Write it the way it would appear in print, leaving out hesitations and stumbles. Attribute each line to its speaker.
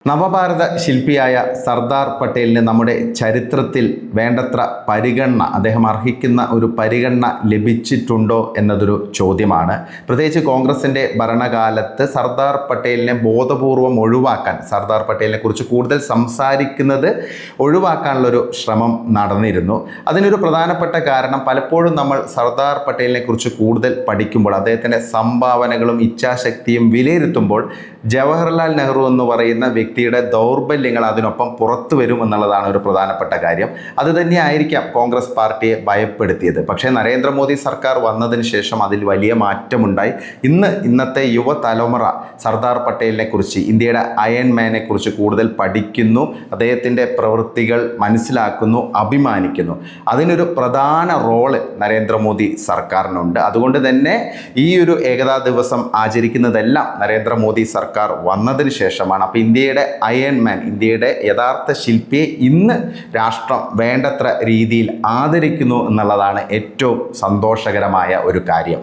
Speaker 1: നവഭാരത ശില്പിയായ സർദാർ പട്ടേലിന് നമ്മുടെ ചരിത്രത്തിൽ വേണ്ടത്ര പരിഗണന, അദ്ദേഹം അർഹിക്കുന്ന ഒരു പരിഗണന ലഭിച്ചിട്ടുണ്ടോ എന്നതൊരു ചോദ്യമാണ്. പ്രത്യേകിച്ച് കോൺഗ്രസിൻ്റെ ഭരണകാലത്ത് സർദാർ പട്ടേലിനെ ബോധപൂർവം ഒഴിവാക്കാൻ, സർദാർ പട്ടേലിനെ കുറിച്ച് കൂടുതൽ സംസാരിക്കുന്നത് ഒഴിവാക്കാനുള്ളൊരു ശ്രമം നടന്നിരുന്നു. അതിനൊരു പ്രധാനപ്പെട്ട കാരണം, പലപ്പോഴും നമ്മൾ സർദാർ പട്ടേലിനെ കുറിച്ച് കൂടുതൽ പഠിക്കുമ്പോൾ, അദ്ദേഹത്തിൻ്റെ സംഭാവനകളും ഇച്ഛാശക്തിയും വിലയിരുത്തുമ്പോൾ ജവഹർലാൽ നെഹ്റു എന്ന് പറയുന്ന വ്യക്തിയുടെ ദൗർബല്യങ്ങൾ അതിനൊപ്പം പുറത്തു വരും എന്നുള്ളതാണ് ഒരു പ്രധാനപ്പെട്ട കാര്യം. അത് തന്നെയായിരിക്കാം കോൺഗ്രസ് പാർട്ടിയെ ഭയപ്പെടുത്തിയത്. പക്ഷേ നരേന്ദ്രമോദി സർക്കാർ വന്നതിന് ശേഷം അതിൽ വലിയ മാറ്റമുണ്ടായി. ഇന്നത്തെ യുവതലമുറ സർദാർ പട്ടേലിനെ കുറിച്ച്, ഇന്ത്യയുടെ അയൺമാനെ കുറിച്ച് കൂടുതൽ പഠിക്കുന്നു, അദ്ദേഹത്തിൻ്റെ പ്രവൃത്തികൾ മനസ്സിലാക്കുന്നു, അഭിമാനിക്കുന്നു. അതിനൊരു പ്രധാന റോള് നരേന്ദ്രമോദി സർക്കാരിനുണ്ട്. അതുകൊണ്ട് തന്നെ ഈ ഒരു ഏകതാ ദിവസം ആചരിക്കുന്നതെല്ലാം നരേന്ദ്രമോദി സർക്കാർ വന്നതിന് ശേഷമാണ്. അപ്പോൾ ഇന്ത്യയുടെ അയൺമാൻ, ഇന്ത്യയുടെ യഥാർത്ഥ ശില്പിയെ ഇന്ന് രാഷ്ട്രം വേണ്ടത്ര രീതിയിൽ ആദരിക്കുന്നു എന്നുള്ളതാണ് ഏറ്റവും സന്തോഷകരമായ ഒരു കാര്യം.